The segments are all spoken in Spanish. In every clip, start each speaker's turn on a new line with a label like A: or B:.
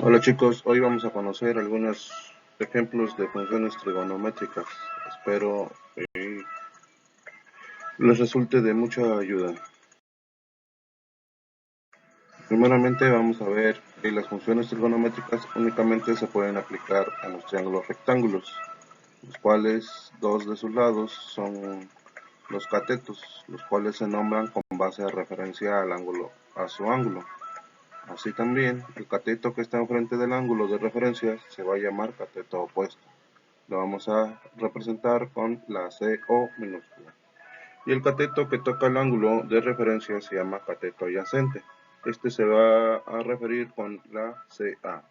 A: Hola chicos, hoy vamos a conocer algunos ejemplos de funciones trigonométricas. Espero les resulte de mucha ayuda. Primeramente vamos a ver que las funciones trigonométricas únicamente se pueden aplicar a los triángulos rectángulos, los cuales dos de sus lados son los catetos, los cuales se nombran con base de referencia al ángulo, a su ángulo. Así también, el cateto que está enfrente del ángulo de referencia se va a llamar cateto opuesto. Lo vamos a representar con la CO minúscula. Y el cateto que toca el ángulo de referencia se llama cateto adyacente. Este se va a referir con la CA.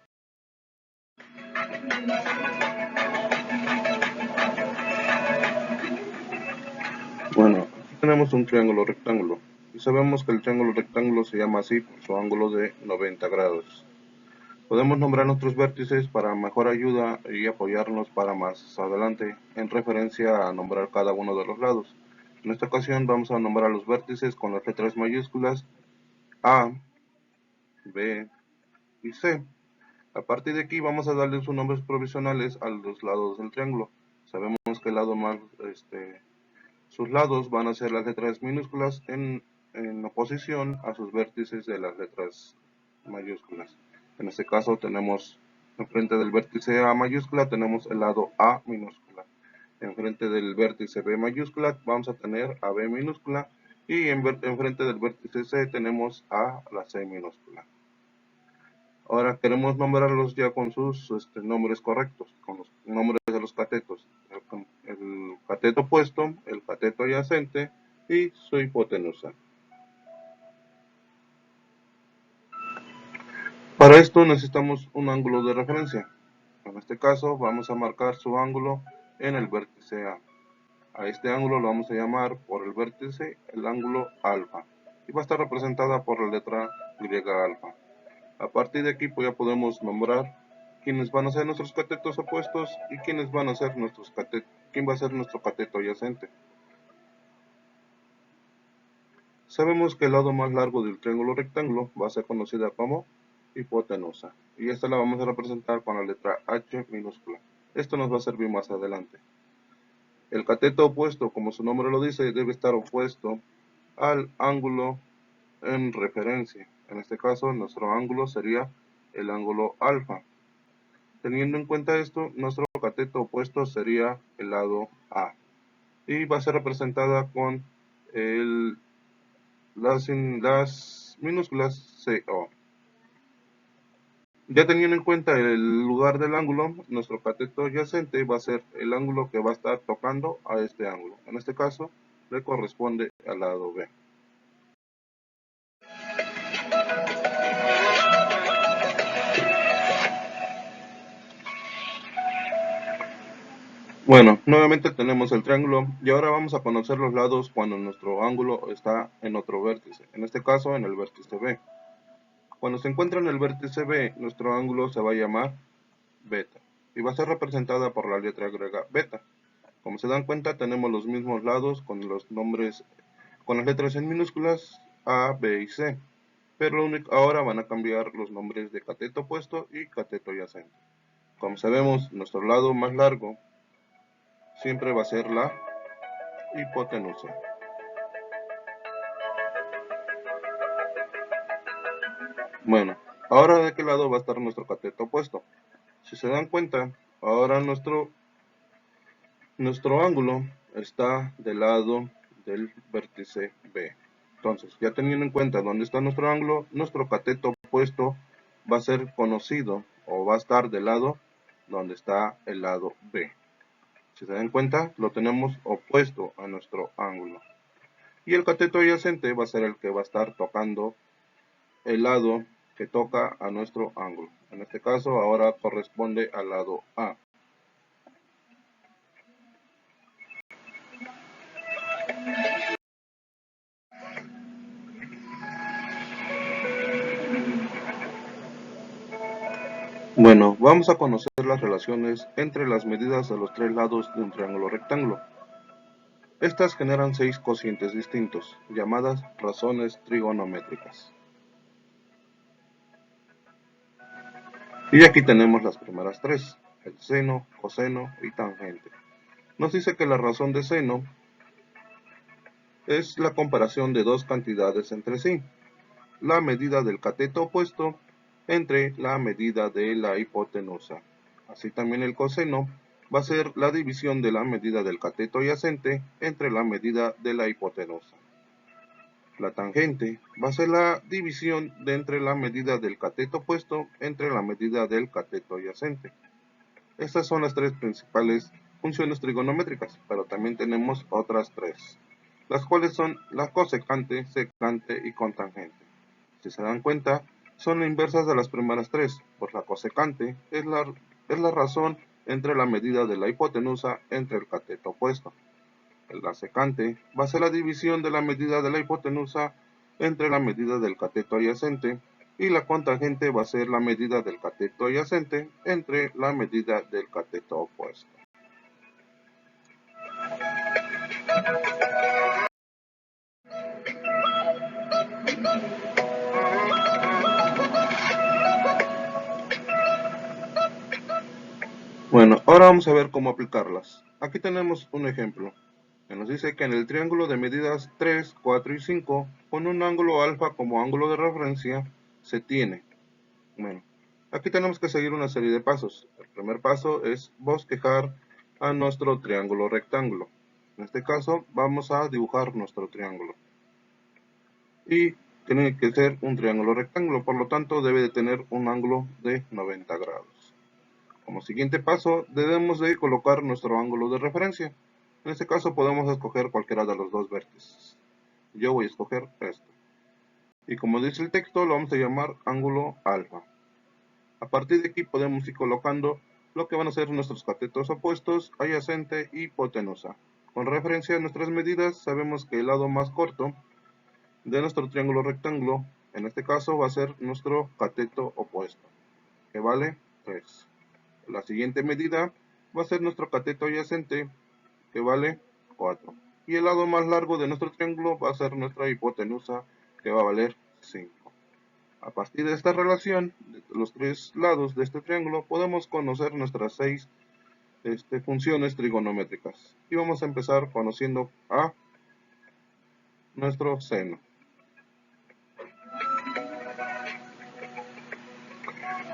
A: Bueno, aquí tenemos un triángulo rectángulo. Y sabemos que el triángulo rectángulo se llama así por su ángulo de 90 grados. Podemos nombrar nuestros vértices para mejor ayuda y apoyarnos para más adelante en referencia a nombrar cada uno de los lados. En esta ocasión vamos a nombrar los vértices con las letras mayúsculas A, B y C. A partir de aquí vamos a darle sus nombres provisionales a los lados del triángulo. Sabemos que el lado más, sus lados van a ser las letras minúsculas en oposición a sus vértices de las letras mayúsculas. En este caso tenemos enfrente del vértice A mayúscula tenemos el lado A minúscula. Enfrente del vértice B mayúscula vamos a tener a B minúscula y enfrente del vértice C tenemos a la C minúscula. Ahora queremos nombrarlos ya con sus nombres correctos, con los nombres de los catetos. El cateto opuesto, el cateto adyacente y su hipotenusa. Para esto necesitamos un ángulo de referencia. En este caso vamos a marcar su ángulo en el vértice A. A este ángulo lo vamos a llamar por el vértice el ángulo alfa. Y va a estar representada por la letra Y alfa. A partir de aquí pues ya podemos nombrar quiénes van a ser nuestros catetos opuestos y quiénes van a ser quién va a ser nuestro cateto adyacente. Sabemos que el lado más largo del triángulo rectángulo va a ser conocida como hipotenusa. Y esta la vamos a representar con la letra H minúscula. Esto nos va a servir más adelante. El cateto opuesto, como su nombre lo dice, debe estar opuesto al ángulo en referencia. En este caso, nuestro ángulo sería el ángulo alfa. Teniendo en cuenta esto, nuestro cateto opuesto sería el lado A. Y va a ser representada con las minúsculas CO. Ya teniendo en cuenta el lugar del ángulo, nuestro cateto adyacente va a ser el ángulo que va a estar tocando a este ángulo. En este caso, le corresponde al lado B. Bueno, nuevamente tenemos el triángulo y ahora vamos a conocer los lados cuando nuestro ángulo está en otro vértice, en este caso en el vértice B. Cuando se encuentra en el vértice B, nuestro ángulo se va a llamar beta y va a ser representada por la letra griega beta. Como se dan cuenta, tenemos los mismos lados con los nombres, con las letras en minúsculas A, B y C, pero ahora van a cambiar los nombres de cateto opuesto y cateto adyacente. Como sabemos, nuestro lado más largo siempre va a ser la hipotenusa. Bueno, ahora de qué lado va a estar nuestro cateto opuesto. Si se dan cuenta, ahora nuestro ángulo está del lado del vértice B. Entonces, ya teniendo en cuenta dónde está nuestro ángulo, nuestro cateto opuesto va a ser conocido o va a estar del lado donde está el lado B. Si se dan cuenta, lo tenemos opuesto a nuestro ángulo. Y el cateto adyacente va a ser el que va a estar tocando el lado que toca a nuestro ángulo. En este caso, ahora corresponde al lado A. Bueno, vamos a conocer las relaciones entre las medidas de los tres lados de un triángulo rectángulo. Estas generan 6 cocientes distintos, llamadas razones trigonométricas. Y aquí tenemos las primeras tres, el seno, coseno y tangente. Nos dice que la razón de seno es la comparación de dos cantidades entre sí, la medida del cateto opuesto entre la medida de la hipotenusa. Así también el coseno va a ser la división de la medida del cateto adyacente entre la medida de la hipotenusa. La tangente va a ser la división de entre la medida del cateto opuesto entre la medida del cateto adyacente. Estas son las tres principales funciones trigonométricas, pero también tenemos otras tres, las cuales son la cosecante, secante y cotangente. Si se dan cuenta, son inversas de las primeras tres, pues la cosecante es la razón entre la medida de la hipotenusa entre el cateto opuesto. La secante va a ser la división de la medida de la hipotenusa entre la medida del cateto adyacente, y la cotangente va a ser la medida del cateto adyacente entre la medida del cateto opuesto. Bueno, ahora vamos a ver cómo aplicarlas. Aquí tenemos un ejemplo que nos dice que en el triángulo de medidas 3, 4 y 5, con un ángulo alfa como ángulo de referencia, se tiene. Bueno, aquí tenemos que seguir una serie de pasos. El primer paso es bosquejar a nuestro triángulo rectángulo. En este caso vamos a dibujar nuestro triángulo. Y tiene que ser un triángulo rectángulo, por lo tanto debe de tener un ángulo de 90 grados. Como siguiente paso debemos de colocar nuestro ángulo de referencia. En este caso podemos escoger cualquiera de los dos vértices. Yo voy a escoger este. Y como dice el texto, lo vamos a llamar ángulo alfa. A partir de aquí podemos ir colocando lo que van a ser nuestros catetos opuestos, adyacente y hipotenusa. Con referencia a nuestras medidas, sabemos que el lado más corto de nuestro triángulo rectángulo, en este caso va a ser nuestro cateto opuesto, que vale 3. La siguiente medida va a ser nuestro cateto adyacente, que vale 4. Y el lado más largo de nuestro triángulo va a ser nuestra hipotenusa, que va a valer 5. A partir de esta relación, de los tres lados de este triángulo, podemos conocer nuestras seis funciones trigonométricas. Y vamos a empezar conociendo a nuestro seno.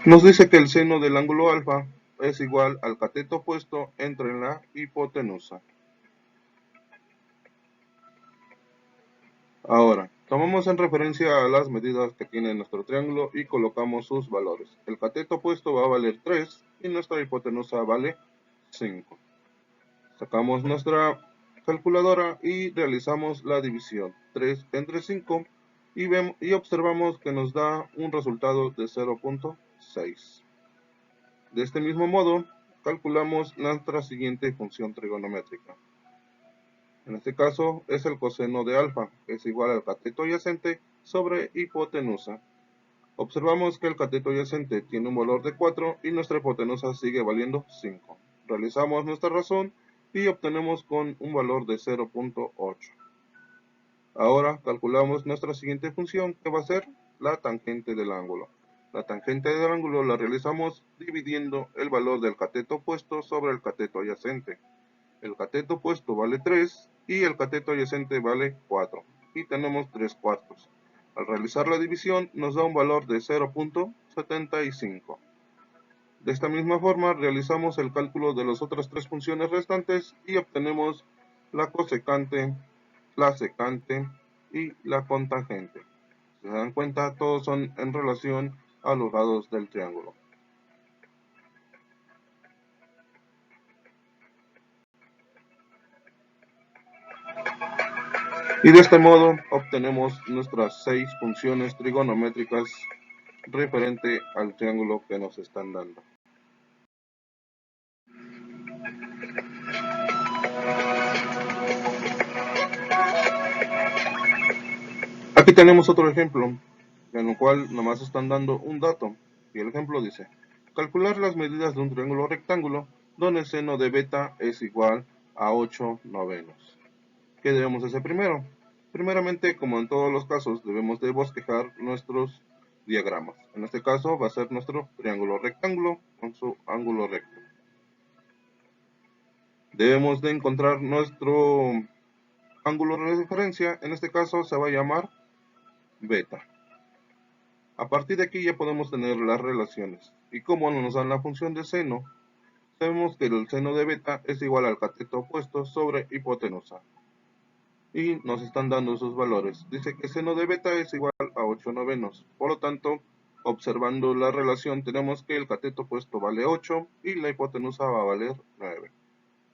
A: Nos dice que el seno del ángulo alfa es igual al cateto opuesto entre la hipotenusa. Ahora, tomamos en referencia a las medidas que tiene nuestro triángulo y colocamos sus valores. El cateto opuesto va a valer 3 y nuestra hipotenusa vale 5. Sacamos nuestra calculadora y realizamos la división. 3 entre 5 y observamos que nos da un resultado de 0.6. De este mismo modo, calculamos nuestra siguiente función trigonométrica. En este caso es el coseno de alfa, que es igual al cateto adyacente sobre hipotenusa. Observamos que el cateto adyacente tiene un valor de 4 y nuestra hipotenusa sigue valiendo 5. Realizamos nuestra razón y obtenemos con un valor de 0.8. Ahora calculamos nuestra siguiente función, que va a ser la tangente del ángulo. La tangente del ángulo la realizamos dividiendo el valor del cateto opuesto sobre el cateto adyacente. El cateto opuesto vale 3 y el cateto adyacente vale 4. Y tenemos 3 cuartos. Al realizar la división nos da un valor de 0.75. De esta misma forma realizamos el cálculo de las otras tres funciones restantes y obtenemos la cosecante, la secante y la cotangente. Si se dan cuenta, todos son en relación a los lados del triángulo. Y de este modo obtenemos nuestras 6 funciones trigonométricas referente al triángulo que nos están dando. Aquí tenemos otro ejemplo, en el cual nomás están dando un dato, y el ejemplo dice: calcular las medidas de un triángulo rectángulo donde el seno de beta es igual a 8 novenos. ¿Qué debemos hacer primero? Primeramente, como en todos los casos, debemos de bosquejar nuestros diagramas. En este caso va a ser nuestro triángulo rectángulo con su ángulo recto. Debemos de encontrar nuestro ángulo de referencia, en este caso se va a llamar beta. A partir de aquí ya podemos tener las relaciones. Y como nos dan la función de seno, sabemos que el seno de beta es igual al cateto opuesto sobre hipotenusa. Y nos están dando sus valores. Dice que seno de beta es igual a 8 novenos. Por lo tanto, observando la relación, tenemos que el cateto opuesto vale 8 y la hipotenusa va a valer 9.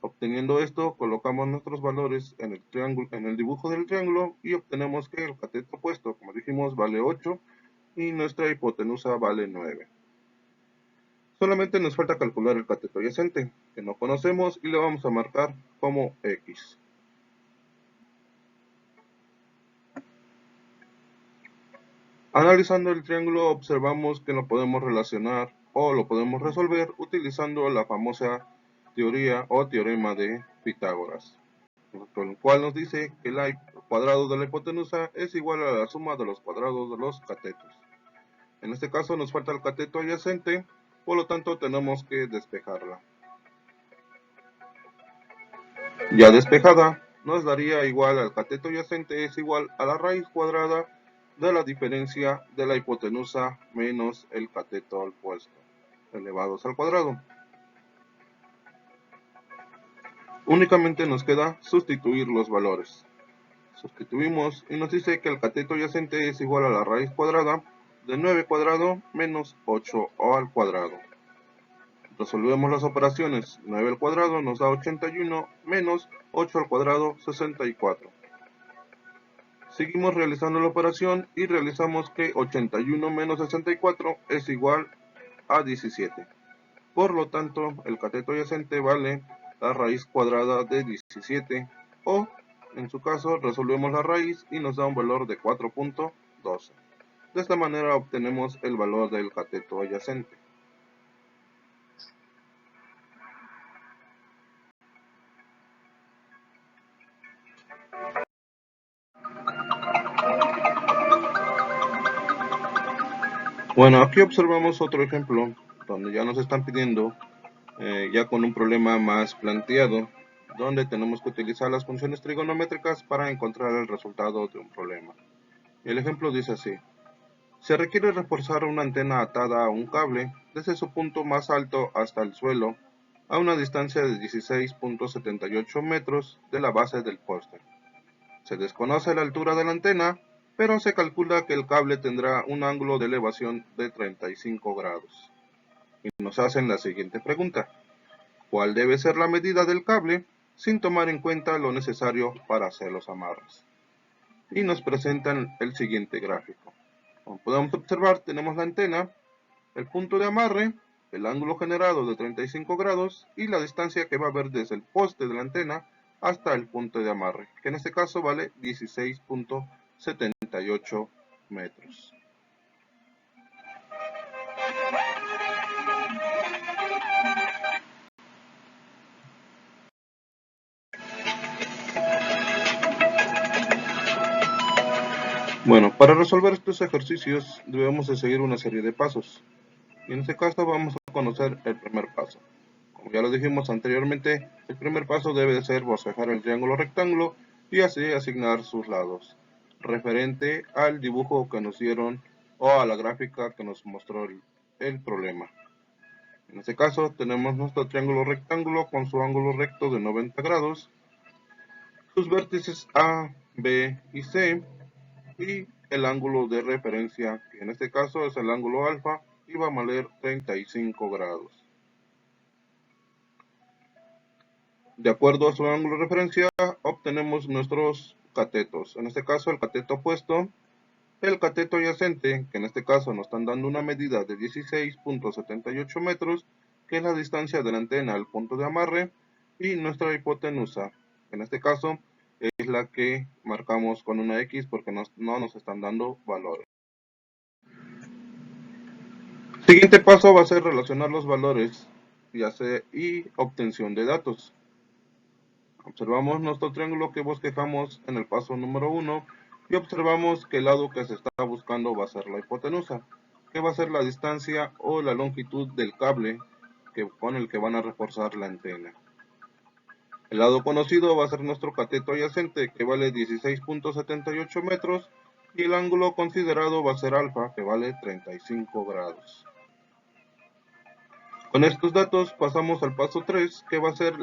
A: Obteniendo esto, colocamos nuestros valores en el triángulo, en el dibujo del triángulo y obtenemos que el cateto opuesto, como dijimos, vale 8 y nuestra hipotenusa vale 9. Solamente nos falta calcular el cateto adyacente, que no conocemos y le vamos a marcar como X. Analizando el triángulo observamos que lo podemos relacionar o lo podemos resolver utilizando la famosa teoría o teorema de Pitágoras, con el cual nos dice que el cuadrado de la hipotenusa es igual a la suma de los cuadrados de los catetos. En este caso nos falta el cateto adyacente, por lo tanto tenemos que despejarla. Ya despejada, nos daría igual al cateto adyacente es igual a la raíz cuadrada de la diferencia de la hipotenusa menos el cateto opuesto, elevados al cuadrado. Únicamente nos queda sustituir los valores. Sustituimos y nos dice que el cateto adyacente es igual a la raíz cuadrada de 9 cuadrado menos 8 al cuadrado. Resolvemos las operaciones. 9 al cuadrado nos da 81 menos 8 al cuadrado 64. Seguimos realizando la operación y realizamos que 81 menos 64 es igual a 17. Por lo tanto, el cateto adyacente vale la raíz cuadrada de 17 o, en su caso, resolvemos la raíz y nos da un valor de 4.12. De esta manera obtenemos el valor del cateto adyacente. Bueno, aquí observamos otro ejemplo donde ya nos están pidiendo, ya con un problema más planteado, donde tenemos que utilizar las funciones trigonométricas para encontrar el resultado de un problema. El ejemplo dice así: se requiere reforzar una antena atada a un cable desde su punto más alto hasta el suelo a una distancia de 16.78 metros de la base del poste. Se desconoce la altura de la antena, pero se calcula que el cable tendrá un ángulo de elevación de 35 grados. Y nos hacen la siguiente pregunta: ¿cuál debe ser la medida del cable sin tomar en cuenta lo necesario para hacer los amarres? Y nos presentan el siguiente gráfico. Como podemos observar, tenemos la antena, el punto de amarre, el ángulo generado de 35 grados y la distancia que va a haber desde el poste de la antena hasta el punto de amarre, que en este caso vale 16.78 metros. Bueno, para resolver estos ejercicios debemos de seguir una serie de pasos. Y en este caso vamos a conocer el primer paso. Como ya lo dijimos anteriormente, el primer paso debe de ser bosquejar el triángulo rectángulo y así asignar sus lados, referente al dibujo que nos dieron o a la gráfica que nos mostró el problema. En este caso tenemos nuestro triángulo rectángulo con su ángulo recto de 90 grados, sus vértices A, B y C y el ángulo de referencia, que en este caso es el ángulo alfa y va a valer 35 grados. De acuerdo a su ángulo de referencia, obtenemos nuestros catetos. En este caso, el cateto opuesto, el cateto adyacente, que en este caso nos están dando una medida de 16.78 metros, que es la distancia de la antena al punto de amarre, y nuestra hipotenusa, que en este caso es la que marcamos con una X porque no nos están dando valores. Siguiente paso va a ser relacionar los valores y obtención de datos. Observamos nuestro triángulo que bosquejamos en el paso número 1 y observamos que el lado que se está buscando va a ser la hipotenusa, que va a ser la distancia o la longitud del cable con el que van a reforzar la antena. El lado conocido va a ser nuestro cateto adyacente, que vale 16.78 metros, y el ángulo considerado va a ser alfa, que vale 35 grados. Con estos datos pasamos al paso 3, que va a ser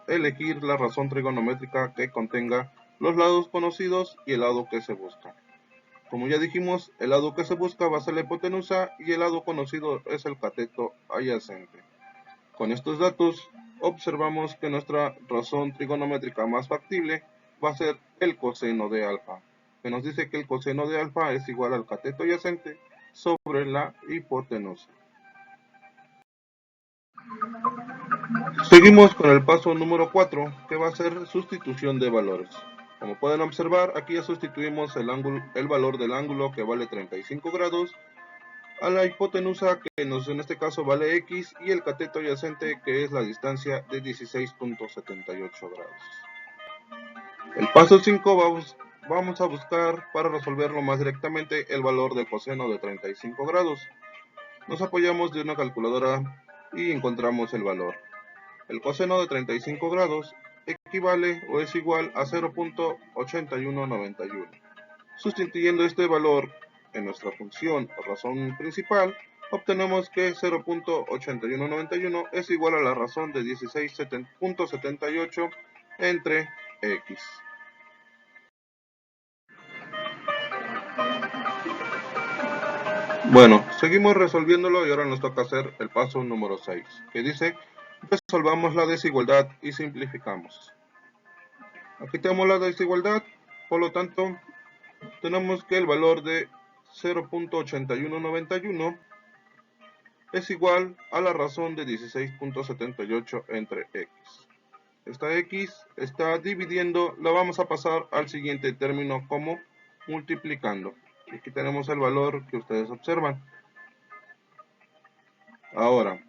A: elegir la razón trigonométrica que contenga los lados conocidos y el lado que se busca. Como ya dijimos, el lado que se busca va a ser la hipotenusa y el lado conocido es el cateto adyacente. Con estos datos observamos que nuestra razón trigonométrica más factible va a ser el coseno de alfa, que nos dice que el coseno de alfa es igual al cateto adyacente sobre la hipotenusa. Seguimos con el paso número 4, que va a ser sustitución de valores. Como pueden observar, aquí ya sustituimos el valor del ángulo, que vale 35 grados, a la hipotenusa, que en este caso vale x, y el cateto adyacente, que es la distancia de 16.78 grados. El paso 5 vamos a buscar, para resolverlo más directamente, el valor del coseno de 35 grados. Nos apoyamos de una calculadora y encontramos el valor. El coseno de 35 grados equivale o es igual a 0.8191. Sustituyendo este valor en nuestra función o razón principal, obtenemos que 0.8191 es igual a la razón de 16.78 entre x. Bueno, seguimos resolviéndolo y ahora nos toca hacer el paso número 6, que dice: resolvamos la desigualdad y simplificamos. Aquí tenemos la desigualdad, por lo tanto, tenemos que el valor de 0.8191 es igual a la razón de 16.78 entre x. Esta x está dividiendo, la vamos a pasar al siguiente término como multiplicando. Aquí tenemos el valor que ustedes observan. Ahora,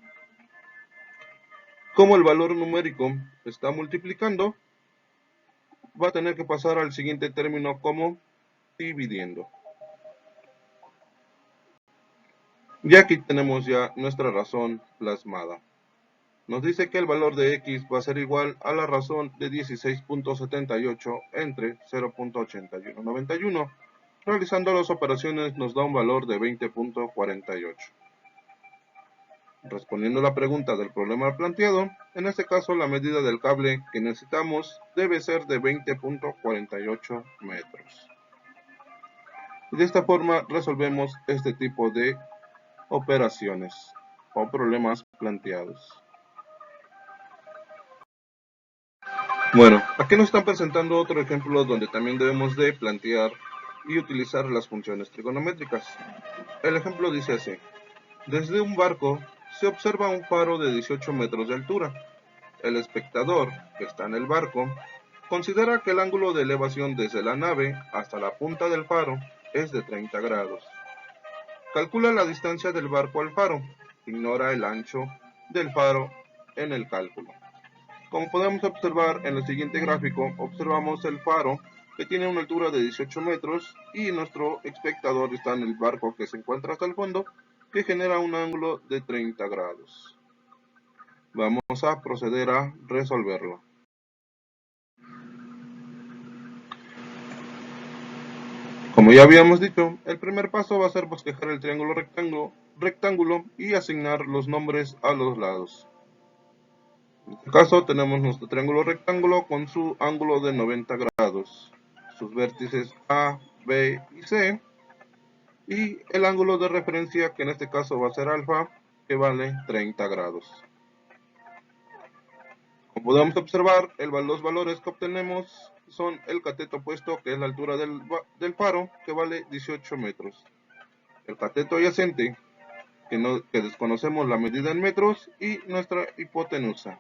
A: como el valor numérico está multiplicando, va a tener que pasar al siguiente término como dividiendo. Y aquí tenemos ya nuestra razón plasmada. Nos dice que el valor de x va a ser igual a la razón de 16.78 entre 0.8191. Realizando las operaciones nos da un valor de 20.48. Respondiendo la pregunta del problema planteado, en este caso la medida del cable que necesitamos debe ser de 20.48 metros. Y de esta forma resolvemos este tipo de operaciones o problemas planteados. Bueno, aquí nos están presentando otro ejemplo donde también debemos de plantear y utilizar las funciones trigonométricas. El ejemplo dice así: desde un barco se observa un faro de 18 metros de altura. El espectador, que está en el barco, considera que el ángulo de elevación desde la nave hasta la punta del faro es de 30 grados. Calcula la distancia del barco al faro. Ignora el ancho del faro en el cálculo. Como podemos observar en el siguiente gráfico, observamos el faro, que tiene una altura de 18 metros, y nuestro espectador está en el barco que se encuentra hasta el fondo, que genera un ángulo de 30 grados. Vamos a proceder a resolverlo. Como ya habíamos dicho, el primer paso va a ser bosquejar el triángulo rectángulo y asignar los nombres a los lados. En este caso tenemos nuestro triángulo rectángulo con su ángulo de 90 grados, sus vértices A, B y C, y el ángulo de referencia, que en este caso va a ser alfa, que vale 30 grados. Como podemos observar, los valores que obtenemos son el cateto opuesto, que es la altura del faro, que vale 18 metros. El cateto adyacente, que desconocemos la medida en metros, y nuestra hipotenusa.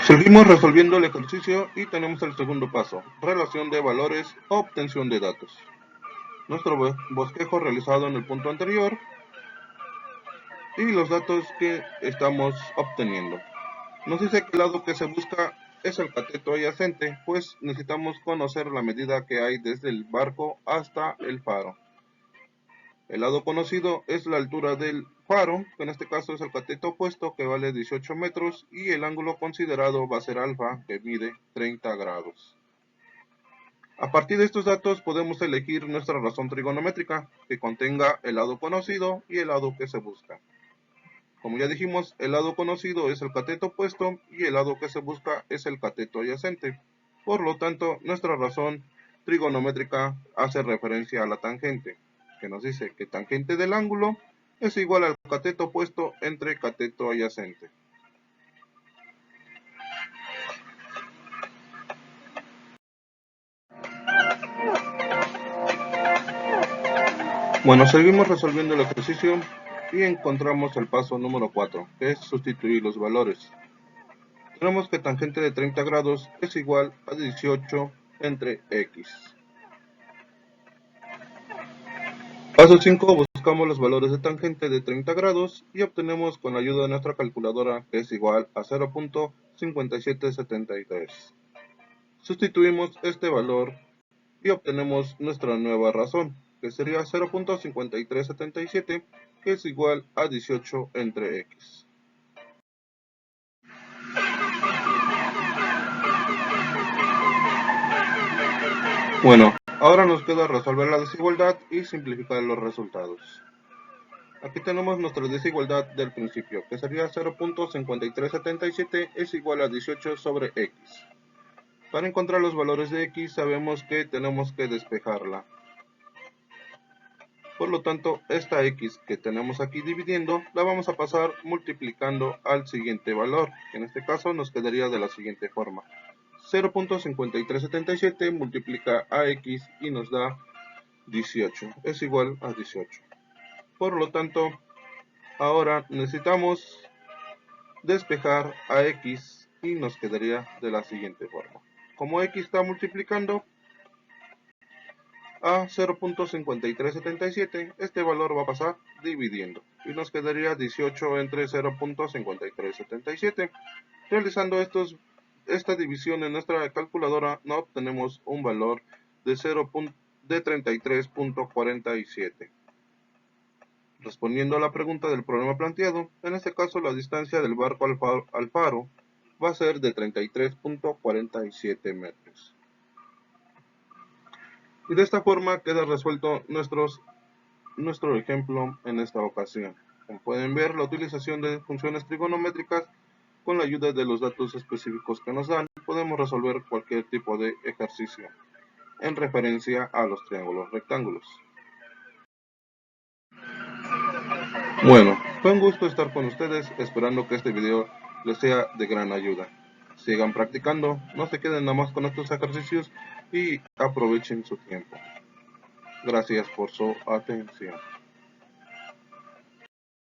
A: Seguimos resolviendo el ejercicio y tenemos el segundo paso: relación de valores, obtención de datos. nuestro bosquejo realizado en el punto anterior y los datos que estamos obteniendo. Nos dice que el lado que se busca es el cateto adyacente, pues necesitamos conocer la medida que hay desde el barco hasta el faro. El lado conocido es la altura del faro, que en este caso es el cateto opuesto, que vale 18 metros, y el ángulo considerado va a ser alfa, que mide 30 grados. A partir de estos datos podemos elegir nuestra razón trigonométrica, que contenga el lado conocido y el lado que se busca. Como ya dijimos, el lado conocido es el cateto opuesto y el lado que se busca es el cateto adyacente. Por lo tanto, nuestra razón trigonométrica hace referencia a la tangente, que nos dice que tangente del ángulo es igual al cateto opuesto entre cateto adyacente. Bueno, seguimos resolviendo el ejercicio y encontramos el paso número 4, que es sustituir los valores. Tenemos que tangente de 30 grados es igual a 18 entre x. Paso 5, buscamos los valores de tangente de 30 grados y obtenemos con la ayuda de nuestra calculadora que es igual a 0.5773. Sustituimos este valor y obtenemos nuestra nueva razón, que sería 0.5377, que es igual a 18 entre x. Bueno, ahora nos queda resolver la desigualdad y simplificar los resultados. Aquí tenemos nuestra desigualdad del principio, que sería 0.5377 es igual a 18 sobre x. Para encontrar los valores de x sabemos que tenemos que despejarla. Por lo tanto, esta x que tenemos aquí dividiendo, la vamos a pasar multiplicando al siguiente valor, que en este caso nos quedaría de la siguiente forma. 0.5377 multiplica a x y nos da 18, es igual a 18. Por lo tanto, ahora necesitamos despejar a x y nos quedaría de la siguiente forma. Como x está multiplicando a 0.5377, este valor va a pasar dividiendo y nos quedaría 18 entre 0.5377. Realizando esta división en nuestra calculadora no obtenemos un valor de 33.47. Respondiendo a la pregunta del problema planteado, en este caso la distancia del barco al faro va a ser de 33.47 metros. Y de esta forma queda resuelto nuestro ejemplo en esta ocasión. Como pueden ver, la utilización de funciones trigonométricas con la ayuda de los datos específicos que nos dan, podemos resolver cualquier tipo de ejercicio en referencia a los triángulos rectángulos. Bueno, fue un gusto estar con ustedes, esperando que este video les sea de gran ayuda. Sigan practicando, no se queden nada más con estos ejercicios y aprovechen su tiempo. Gracias por su atención.